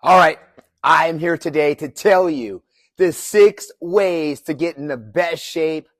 All right, I am here today to tell you the 6 ways to get in the best shape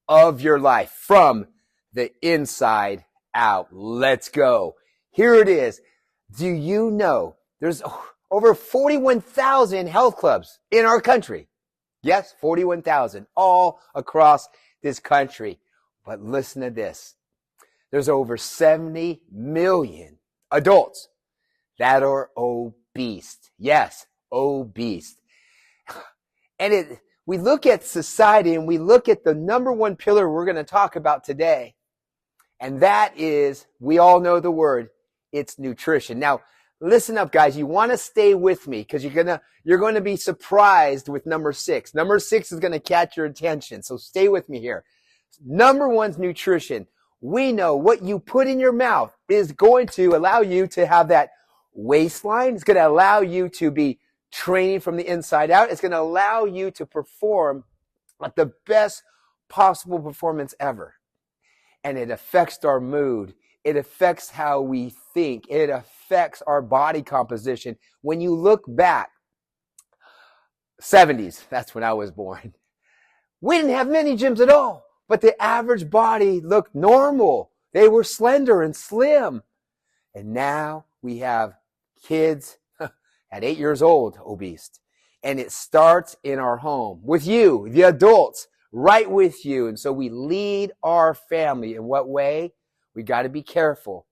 of your life from the inside out. Let's go. Here it is. Do you know there's over 41,000 health clubs in our country? Yes, 41,000 all across this country. But listen to this. There's over 70 million adults that are obese. Yes, obese. And we look at society and we look at the number one pillar we're going to talk about today. And that is, we all know the word, it's nutrition. Now, listen up, guys. You want to stay with me because you're going to be surprised with number 6. Number 6 is going to catch your attention. So stay with me here. Number 1's nutrition. We know what you put in your mouth is going to allow you to have that waistline. It's going to allow you to be training from the inside out. It's going to allow you to perform at the best possible performance ever. And it affects our mood. It affects how we think. It affects our body composition. When you look back, 70s, that's when I was born. We didn't have many gyms at all, but the average body looked normal. They were slender and slim. And now we have kids at 8 years old, obese. And it starts in our home with you, the adults, right with you. And so we lead our family. In what way? We got to be careful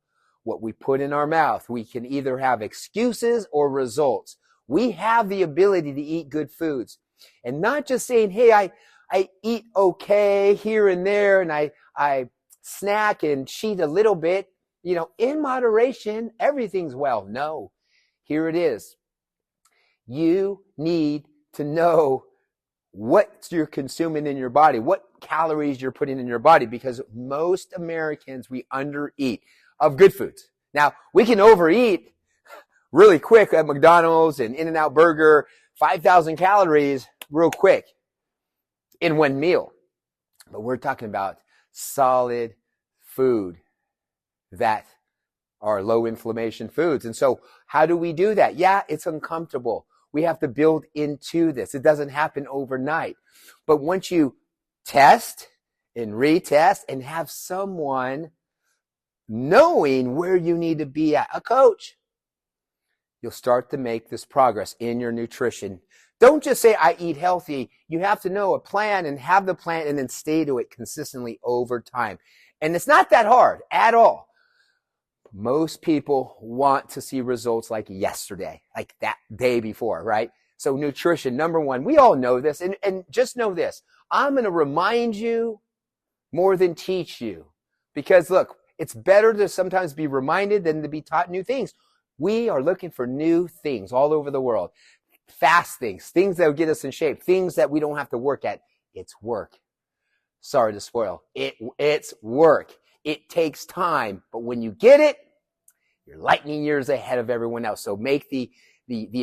what we put in our mouth. We can either have excuses or results. We have the ability to eat good foods and not just saying, hey, I eat okay here and there and I snack and cheat a little bit. You know, in moderation, everything's well. No, here it is. You need to know what you're consuming in your body, what calories you're putting in your body, because most Americans, we undereat of good foods. Now, we can overeat really quick at McDonald's and In-N-Out Burger, 5,000 calories real quick in one meal. But we're talking about solid food that are low inflammation foods. And so how do we do that? Yeah, it's uncomfortable. We have to build into this. It doesn't happen overnight. But once you test and retest and have someone knowing where you need to be at, a coach, you'll start to make this progress in your nutrition. Don't just say, I eat healthy. You have to know a plan and have the plan and then stay to it consistently over time. And it's not that hard at all. Most people want to see results like yesterday, like that day before, right? So nutrition, number 1, we all know this. And just know this, I'm going to remind you more than teach you. Because look, it's better to sometimes be reminded than to be taught new things. We are looking for new things all over the world. Fast things, things that will get us in shape, things that we don't have to work at. It's work. Sorry to spoil. It's work. It takes time, but when you get it, you're lightning years ahead of everyone else. So make the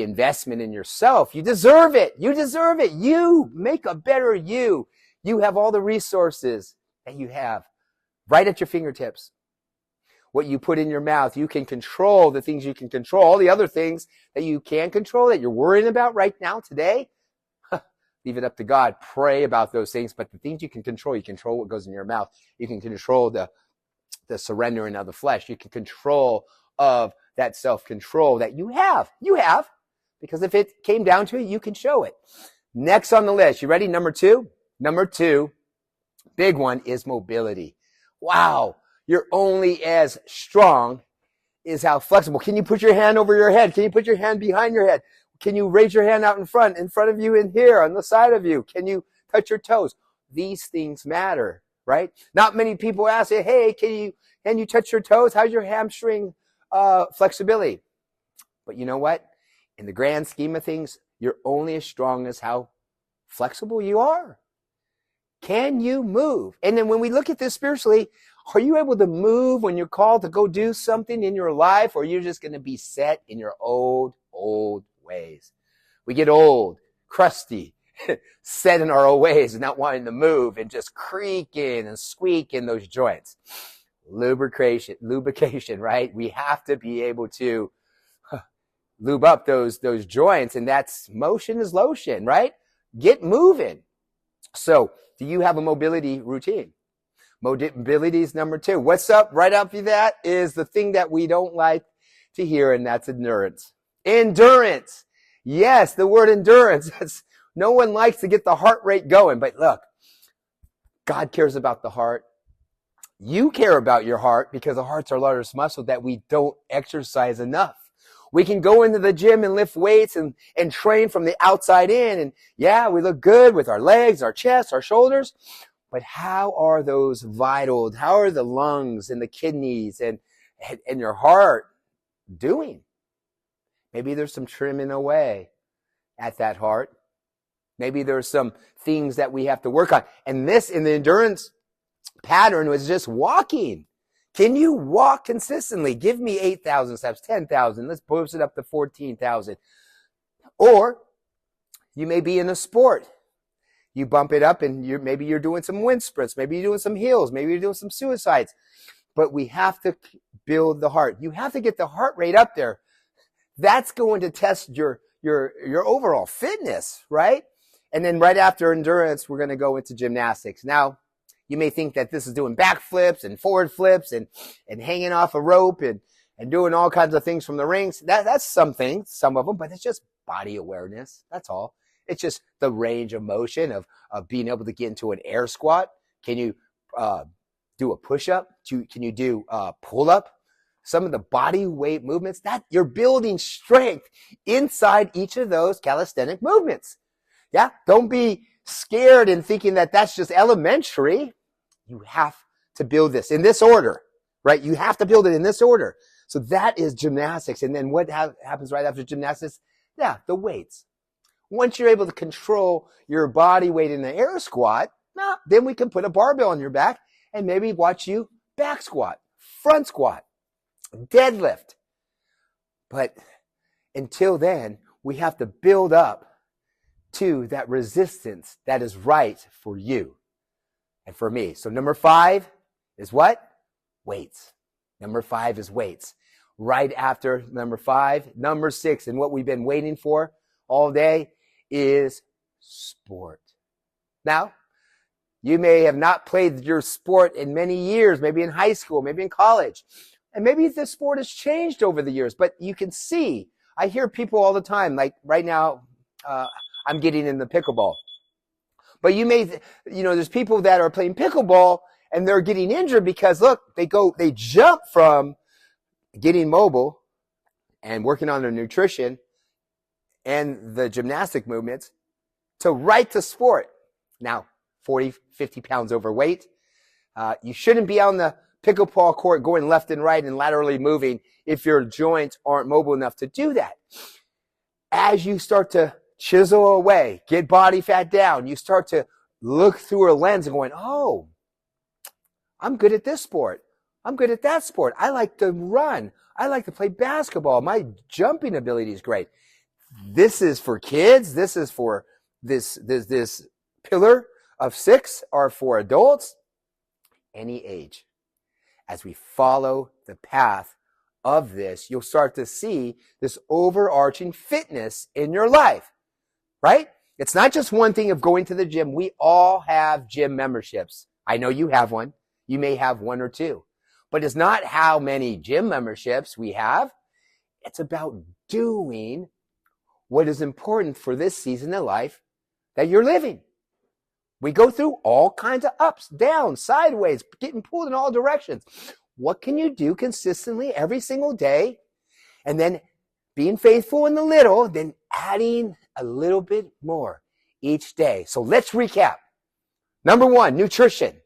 investment in yourself. You deserve it. You deserve it. You make a better you. You have all the resources that you have right at your fingertips. What you put in your mouth, you can control the things you can control. All the other things that you can't control, that you're worrying about right now, today, leave it up to God. Pray about those things. But the things you control what goes in your mouth. You can control the surrendering of the flesh. You can control of that self-control that you have. You have. Because if it came down to it, you can show it. Next on the list, you ready? Number 2? Number 2, big one, is mobility. Wow. You're only as strong as how flexible. Can you put your hand over your head? Can you put your hand behind your head? Can you raise your hand out in front of you and here, on the side of you? Can you touch your toes? These things matter, right? Not many people ask, hey, can you touch your toes? How's your hamstring flexibility? But you know what? In the grand scheme of things, you're only as strong as how flexible you are. Can you move? And then when we look at this spiritually, are you able to move when you're called to go do something in your life, or you're just going to be set in your old ways? We get old, crusty, set in our old ways and not wanting to move and just creaking and squeaking those joints. Lubrication, right? We have to be able to lube up those joints, and that's motion is lotion, right? Get moving. So do you have a mobility routine? Mobility is number 2. What's up right after that is the thing that we don't like to hear, and that's endurance. Endurance. Yes, the word endurance. No one likes to get the heart rate going, but look, God cares about the heart. You care about your heart because the heart's our largest muscle that we don't exercise enough. We can go into the gym and lift weights and train from the outside in. And yeah, we look good with our legs, our chest, our shoulders. But how are those vitals? How are the lungs and the kidneys and your heart doing? Maybe there's some trimming away at that heart. Maybe there's some things that we have to work on. And this in the endurance pattern was just walking. Can you walk consistently? Give me 8,000 steps, 10,000. Let's boost it up to 14,000. Or you may be in a sport. You bump it up and maybe you're doing some wind sprints. Maybe you're doing some hills. Maybe you're doing some suicides. But we have to build the heart. You have to get the heart rate up there. That's going to test your overall fitness, right? And then right after endurance, we're going to go into gymnastics. Now, you may think that this is doing back flips and forward flips and hanging off a rope and doing all kinds of things from the rings. That's some things, some of them, but it's just body awareness. That's all. It's just the range of motion of being able to get into an air squat. Can you do a push-up? Can you do a pull-up? Some of the body weight movements that you're building strength inside each of those calisthenic movements. Yeah, don't be scared and thinking that that's just elementary. You have to build this in this order, right? You have to build it in this order. So that is gymnastics. And then what happens right after gymnastics? Yeah, the weights. Once you're able to control your body weight in the air squat, then we can put a barbell on your back and maybe watch you back squat, front squat, deadlift. But until then, we have to build up to that resistance that is right for you and for me. So number 5 is what? Weights. Number 5 is weights. Right after number 5, number 6, and what we've been waiting for all day is sport. Now, you may have not played your sport in many years, maybe in high school, maybe in college. And maybe the sport has changed over the years, but you can see, I hear people all the time, like right now, I'm getting in the pickleball. But there's people that are playing pickleball and they're getting injured because look, they jump from getting mobile and working on their nutrition and the gymnastic movements to right to sport. Now, 40, 50 pounds overweight. You shouldn't be on the pickleball court going left and right and laterally moving if your joints aren't mobile enough to do that. As you start to chisel away, get body fat down, you start to look through a lens and going, oh, I'm good at this sport. I'm good at that sport. I like to run. I like to play basketball. My jumping ability is great. This is for kids. This is for this pillar of 6 or for adults, any age. As we follow the path of this, you'll start to see this overarching fitness in your life, right? It's not just one thing of going to the gym. We all have gym memberships. I know you have one. You may have 1 or 2. But it's not how many gym memberships we have. It's about doing what is important for this season of life that you're living. We go through all kinds of ups, downs, sideways, getting pulled in all directions. What can you do consistently every single day? And then being faithful in the little, then adding a little bit more each day. So let's recap. Number 1, nutrition.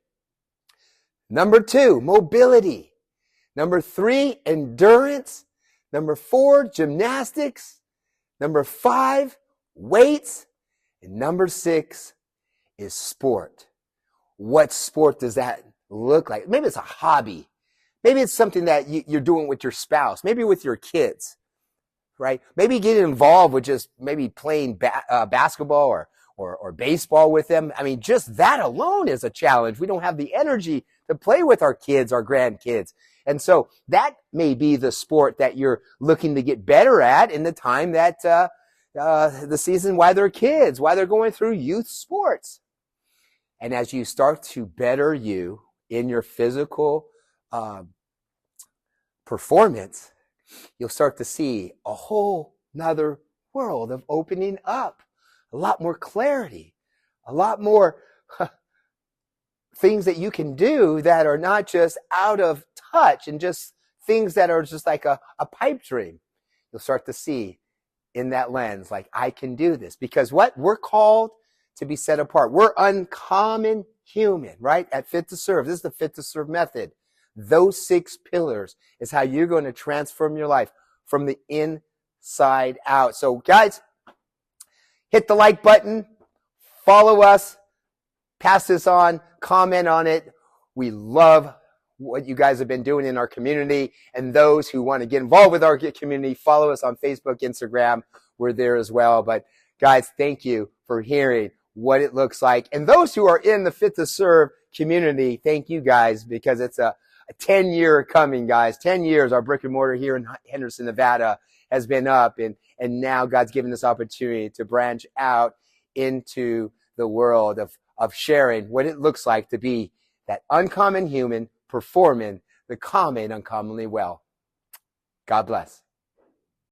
Number 2, mobility. Number 3, endurance. Number 4, gymnastics. Number 5, weights. And number 6 is sport. What sport does that look like? Maybe it's a hobby. Maybe it's something that you're doing with your spouse. Maybe with your kids, right? Maybe get involved with just maybe playing basketball or baseball with them. I mean, just that alone is a challenge. We don't have the energy to play with our kids, our grandkids. And so that may be the sport that you're looking to get better at in the time that the season while they're kids, while they're going through youth sports. And as you start to better you in your physical performance, you'll start to see a whole nother world of opening up, a lot more clarity, a lot more things that you can do that are not just out of touch and just things that are just like a pipe dream. You'll start to see in that lens, like, I can do this. Because what? We're called to be set apart. We're uncommon human, right? At Fit to Serve. This is the Fit to Serve method. Those 6 pillars is how you're going to transform your life from the inside out. So guys, hit the like button, follow us, pass this on, comment on it. We love what you guys have been doing in our community. And those who want to get involved with our community, follow us on Facebook, Instagram. We're there as well. But guys, thank you for hearing what it looks like. And those who are in the Fit to Serve community, thank you guys, because it's a 10-year coming, guys. 10 years our brick and mortar here in Henderson, Nevada has been up. And now God's given us opportunity to branch out into the world of sharing what it looks like to be that uncommon human performing the common uncommonly well. God bless.